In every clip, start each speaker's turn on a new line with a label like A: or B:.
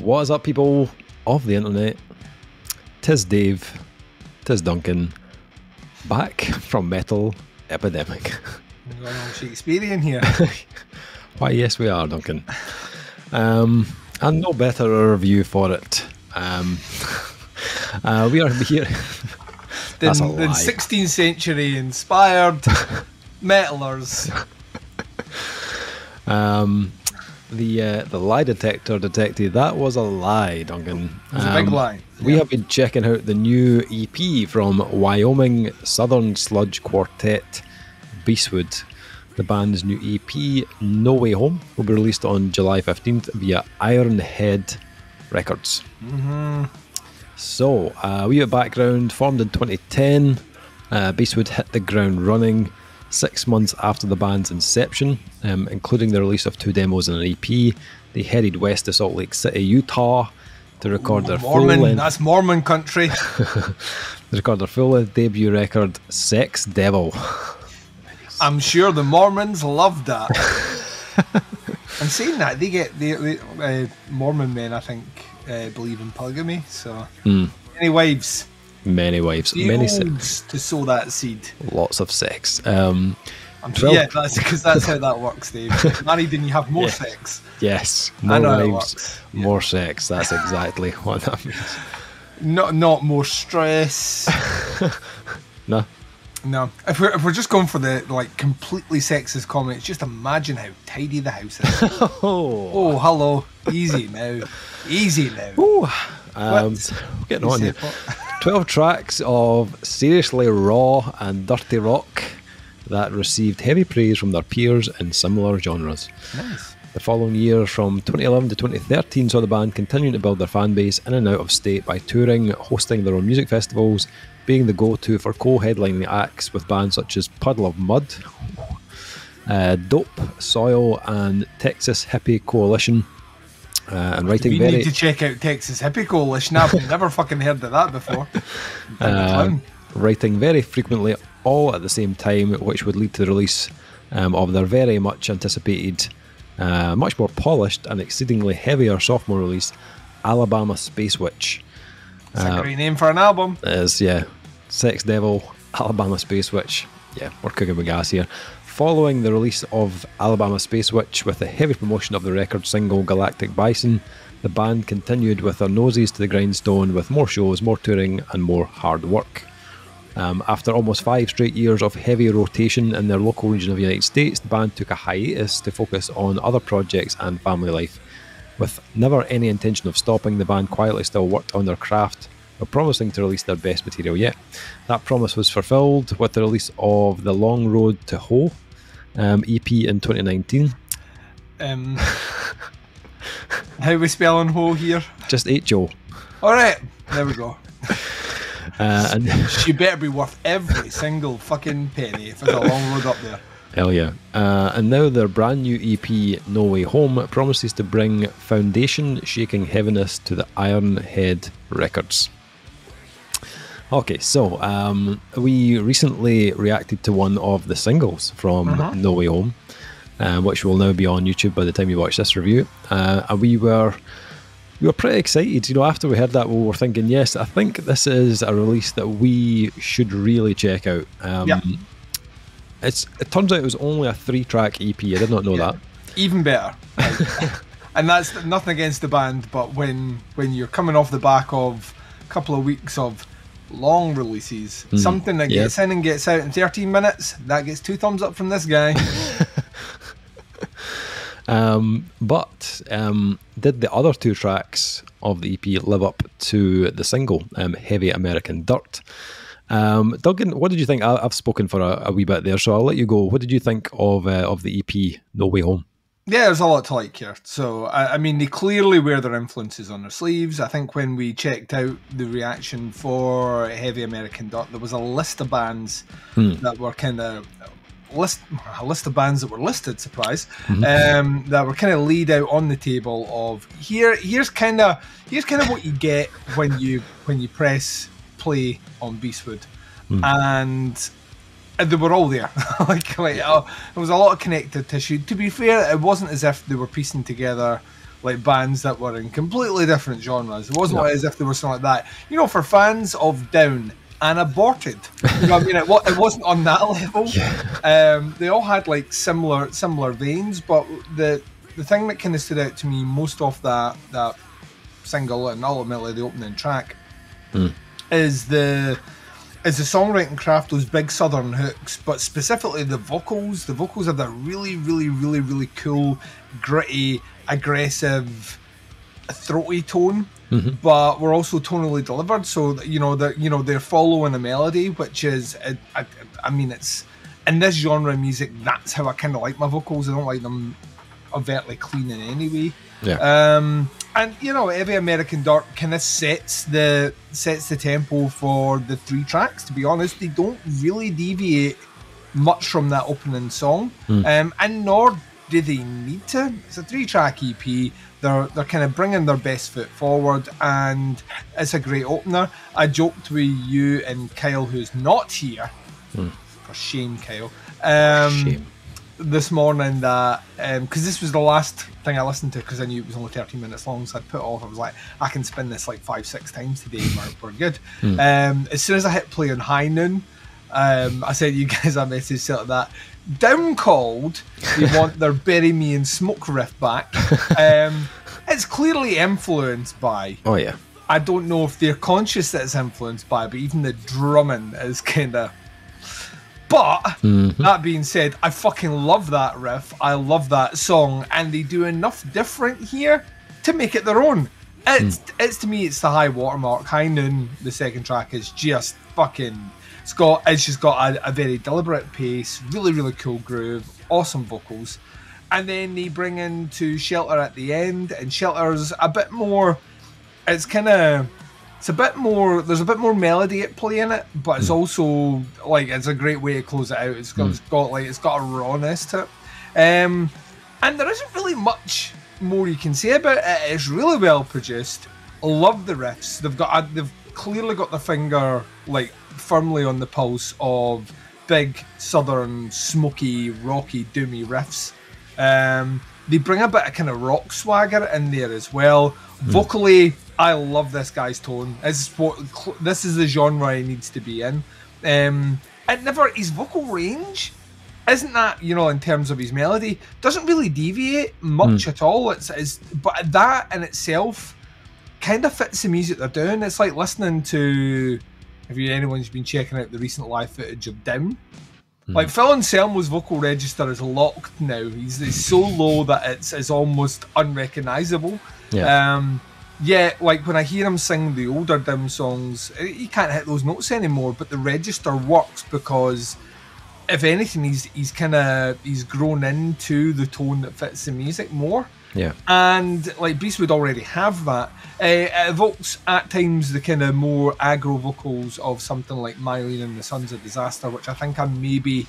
A: What is up, people of the internet? Tis Dave, tis Duncan, back from Metal Epidemic.
B: We're on Shakespearean here.
A: Why, yes, we are, Duncan. And no better review for it. We are here.
B: than 16th century inspired metalers.
A: The lie detector detected that was a lie, Duncan.
B: It was a big lie.
A: We have been checking out the new EP from Wyoming Southern Sludge quartet, Beastwood. The band's new EP, No Way Home, will be released on July 15th via Ironhead Records. So, a wee bit of background. Formed in 2010, Beastwood hit the ground running 6 months after the band's inception, including the release of 2 demos and an EP. They headed west to Salt Lake City, Utah, to record their full-length...
B: That's Mormon country.
A: To record their full-length debut record, Sex Devil.
B: I'm sure the Mormons loved that. And saying that, they get Mormon men, I think, believe in polygamy. So many wives.
A: Many wives. Many sex.
B: To sow that seed.
A: Lots of sex.
B: Yeah, that's because that's how that works, Dave. Married and you have more sex.
A: Yes, more wives, more sex. That's exactly what that means.
B: Not more stress.
A: No.
B: No. If we're just going for the completely sexist comments, just imagine how tidy the house is. Oh, hello. Easy now. Easy now.
A: Ooh. Getting on here. 12 tracks of seriously raw and dirty rock that received heavy praise from their peers in similar genres.
B: Nice.
A: The following year, from 2011 to 2013, saw the band continuing to build their fan base in and out of state by touring, hosting their own music festivals, being the go-to for co-headlining acts with bands such as Puddle of Mud, Dope, Soil, and Texas Hippie Coalition. And writing
B: we need to check out Texas Hippie Coalition. I've never fucking heard of that before.
A: Writing very frequently, all at the same time, which would lead to the release of their very much anticipated, much more polished and exceedingly heavier sophomore release, Alabama Space Witch.
B: It's a great name for an album.
A: It is, yeah. Sex Devil, Alabama Space Witch. Yeah, we're cooking with gas here. Following the release of Alabama Space Witch with the heavy promotion of the record single Galactic Bison, the band continued with their noses to the grindstone with more shows, more touring, and more hard work. After almost 5 straight years of heavy rotation in their local region of the United States, the band took a hiatus to focus on other projects and family life. With never any intention of stopping, the band quietly still worked on their craft, while promising to release their best material yet. That promise was fulfilled with the release of the Long Road to Hoe EP in 2019.
B: How are we spelling Hoe here?
A: Just H-O.
B: Alright, there we go.
A: And
B: she better be worth every single fucking penny if there's a long road up there.
A: Hell yeah. And now their brand new EP, No Way Home, promises to bring foundation-shaking heaviness to the Ironhead Records. Okay, so we recently reacted to one of the singles from No Way Home, which will now be on YouTube by the time you watch this review. And we were pretty excited. You know, after we heard that, we were thinking, yes, I think this is a release that we should really check out. It turns out it was only a 3-track EP. I did not know that.
B: Even better. And that's nothing against the band, but when you're coming off the back of a couple of weeks of long releases, something that gets in and gets out in 13 minutes, that gets 2 thumbs up from this guy.
A: But did the other 2 tracks of the EP live up to the single, Heavy American Dirt? Duncan, what did you think? I've spoken for a wee bit there, so I'll let you go. What did you think of the EP, No Way Home?
B: Yeah, there's a lot to like here. So, I mean, they clearly wear their influences on their sleeves. I think when we checked out the reaction for Heavy American Dirt, there was a list of bands that were kind of... a list of bands that were listed, surprise, that were kind of laid out on the table of here's kind of what you get when you press play on Beastwood, and they were all there. There was a lot of connective tissue. To be fair, it wasn't as if they were piecing together like bands that were in completely different genres. It wasn't like as if they were something like that. You know, for fans of Down and Aborted, you know what I mean? It wasn't on that level. They all had like similar veins, but the thing that kind of stood out to me most off that single and ultimately the opening track is the songwriting craft, those big southern hooks, but specifically the vocals. The vocals have that really, really, really, really cool, gritty, aggressive, throaty tone, but we're also tonally delivered. So they're following a melody, which is, I mean, it's in this genre of music. That's how I kind of like my vocals. I don't like them overtly clean in any way. And Heavy American Dirt kind of sets the tempo for the 3 tracks. To be honest, they don't really deviate much from that opening song, and nor do they need to. It's a 3-track EP. They're kind of bringing their best foot forward, and it's a great opener. I joked with you and Kyle, who's not here. For shame, Kyle.
A: Shame.
B: This morning that because this was the last thing I listened to, because I knew it was only 13 minutes long, so I'd put it off. I was like, I can spin this like 5-6 times today. We're good. As soon as I hit play on High Noon, I sent you guys a message set like that. Down called, they want their Bury Me in Smoke riff back. It's clearly influenced by.
A: Oh yeah.
B: I don't know if they're conscious that it's influenced by, but even the drumming is kind of. But that being said, I fucking love that riff. I love that song, and they do enough different here to make it their own. It's to me, it's the high watermark. High Noon, the second track, is just fucking. It's just got a very deliberate pace, really, really cool groove, awesome vocals, and then they bring into Shelter at the end, and Shelter's a bit more. It's a bit more. There's a bit more melody at play in it, but it's also like it's a great way to close it out. It's got a rawness to it, and there isn't really much more you can say about it. It's really well produced. I love the riffs. They've clearly got the finger like firmly on the pulse of big southern, smoky, rocky, doomy riffs. They bring a bit of kind of rock swagger in there as well. Vocally, I love this guy's tone. This is the genre he needs to be in. His vocal range isn't that, in terms of his melody, doesn't really deviate much at all. But that in itself kind of fits the music they're doing. It's like listening to, if anyone's been checking out the recent live footage of Down, like Phil Anselmo's vocal register is locked now. He's so low that it's almost unrecognisable. Like when I hear him sing the older Dim songs, he can't hit those notes anymore, but the register works because, if anything, he's grown into the tone that fits the music more.
A: Yeah. And
B: like Beastwood already have that. It evokes at times the kind of more aggro vocals of something like Mylene and the Sons of Disaster, which I think I maybe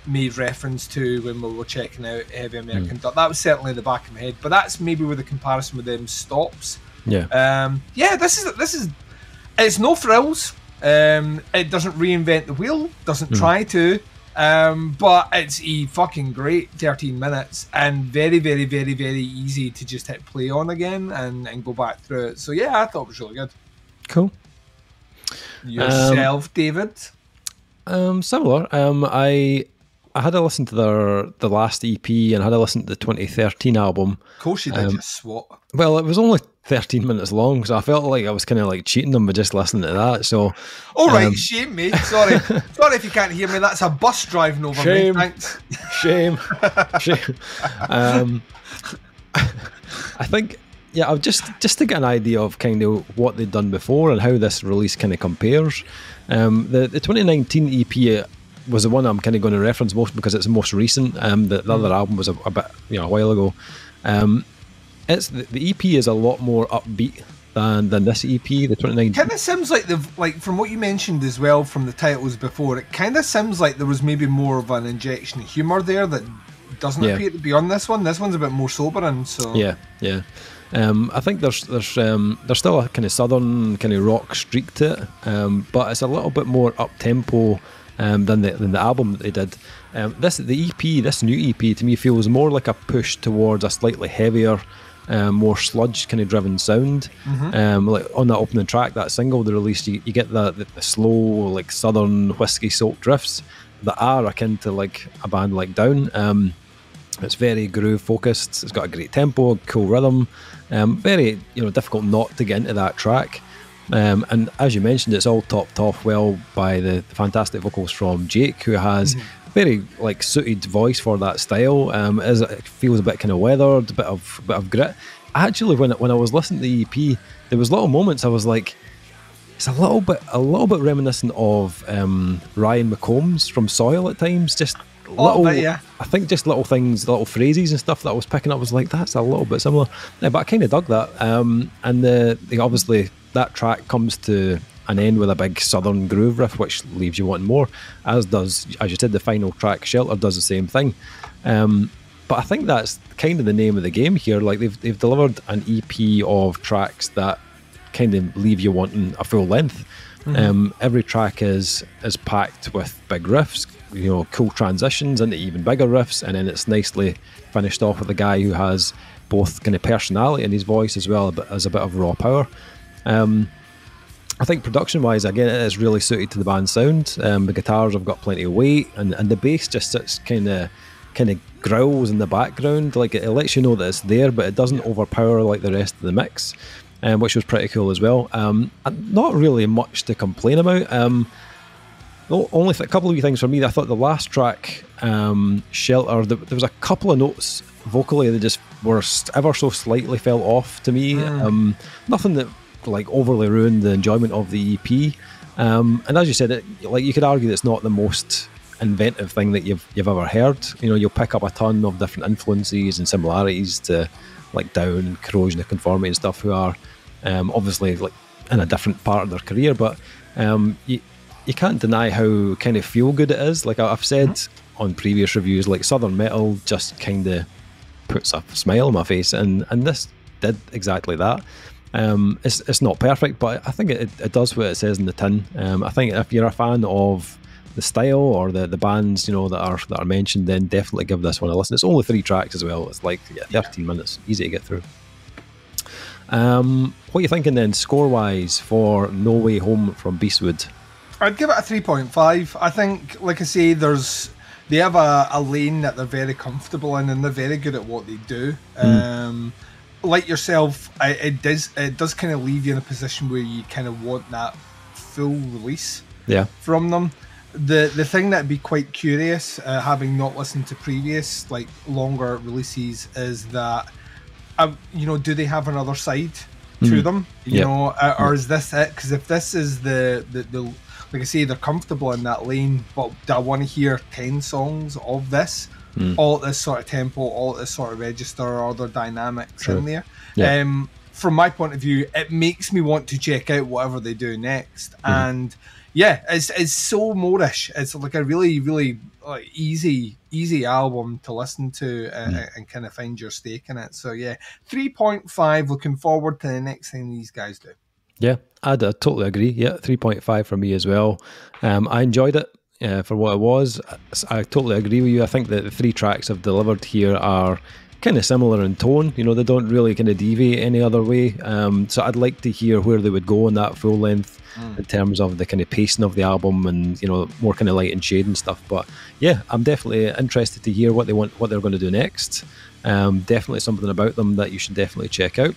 B: made reference to when we were checking out Heavy American Dirt. That was certainly in the back of my head, but that's maybe where the comparison with them stops. This is it's no frills. It doesn't reinvent the wheel, doesn't try to, but it's a fucking great 13 minutes and very, very, very, very easy to just hit play on again and go back through it. So yeah, I thought it was really good.
A: Cool.
B: Yourself, David?
A: Similar. I had to listen to the last EP and I had to listen to the 2013 album.
B: Of course you did, you swat.
A: Well, it was only 13 minutes long, so I felt like I was kind of like cheating them by just listening to that. So,
B: all right, shame me. Sorry if you can't hear me. That's a bus driving over me. Thanks.
A: Shame. I think, I've just to get an idea of kind of what they'd done before and how this release kind of compares. The 2019 EP was the one I'm kind of going to reference most because it's the most recent. The other album was a bit, a while ago. It's the EP is a lot more upbeat than this EP, the 2019.
B: Kind of seems like from what you mentioned as well from the titles before, it kind of seems like there was maybe more of an injection of humour there that doesn't appear to be on this one. This one's a bit more sobering. So
A: I think there's still a kind of southern kind of rock streak to it, but it's a little bit more up tempo than the album that they did. This new EP to me feels more like a push towards a slightly heavier more sludge kind of driven sound. Like on that opening track, that single they released, you get the slow, like southern whiskey soaked riffs that are akin to like a band like Down. It's very groove focused. It's got a great tempo, cool rhythm. Very difficult not to get into that track. And as you mentioned, it's all topped off well by the fantastic vocals from Jake, who has very like suited voice for that style. It feels a bit kind of weathered, a bit of grit. Actually, when I was listening to the EP, there was little moments I was like, it's a little bit reminiscent of Ryan McCombs from Soil at times. Just little, I think just little things, little phrases and stuff that I was picking up. I was like, that's a little bit similar. Yeah, but I kind of dug that. And obviously that track comes to an end with a big southern groove riff, which leaves you wanting more. As you said, the final track, Shelter, does the same thing. But I think that's kind of the name of the game here. Like they've delivered an EP of tracks that kind of leave you wanting a full length. Every track is packed with big riffs, cool transitions into even bigger riffs, and then it's nicely finished off with a guy who has both kind of personality in his voice as well as a bit of raw power. I think production-wise, again, it is really suited to the band's sound. The guitars have got plenty of weight, and the bass just sits kind of growls in the background. Like it lets you know that it's there, but it doesn't overpower like the rest of the mix, which was pretty cool as well. Not really much to complain about. Only a couple of things for me. I thought the last track, Shelter, there was a couple of notes vocally that just were ever so slightly fell off to me. Nothing that like overly ruined the enjoyment of the EP. And as you said, you could argue that it's not the most inventive thing that you've ever heard. You'll pick up a ton of different influences and similarities to like Down, Corrosion, and Conformity and stuff, who are obviously like in a different part of their career, but you can't deny how kind of feel good it is. Like I've said on previous reviews, like Southern metal just kind of puts a smile on my face, and this did exactly that. It's not perfect, but I think it does what it says in the tin. I think if you're a fan of the style or the bands that are mentioned, then definitely give this one a listen. It's only 3 tracks as well. It's like 13 minutes, easy to get through. What are you thinking then, score wise, for No Way Home from Beastwood?
B: I'd give it a 3.5. I think, like I say, they have a lane that they're very comfortable in, and they're very good at what they do. Like yourself, it does kind of leave you in a position where you kind of want that full release from them. The thing that'd be quite curious, having not listened to previous like longer releases, is that do they have another side to them? Or is this it? Because if this is the like I say, they're comfortable in that lane, but do I want to hear 10 songs of this? All at this sort of tempo, all at this sort of register, all their dynamics in there. From my point of view, it makes me want to check out whatever they do next. And it's so Moorish. It's like a really, really easy album to listen to and kind of find your stake in it. So 3.5. Looking forward to the next thing these guys do.
A: Yeah, I'd totally agree. 3.5 for me as well. I enjoyed it. For what it was. I totally agree with you. I think that the 3 tracks I've delivered here are kind of similar in tone. They don't really kind of deviate any other way. So I'd like to hear where they would go on that full length in terms of the kind of pacing of the album and more kind of light and shade and stuff. But I'm definitely interested to hear what they're going to do next. Definitely something about them that you should definitely check out.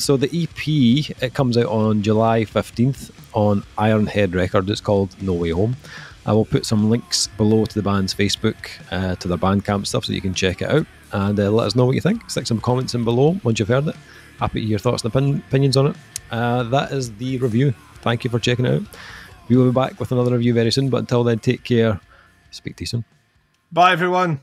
A: So the EP, it comes out on July 15th on Ironhead Records. It's called No Way Home. I will put some links below to the band's Facebook, to their Bandcamp stuff, so you can check it out and let us know what you think. Stick some comments in below once you've heard it. Happy to hear your thoughts and opinions on it. That is the review. Thank you for checking it out. We will be back with another review very soon, but until then, take care. Speak to you soon.
B: Bye, everyone.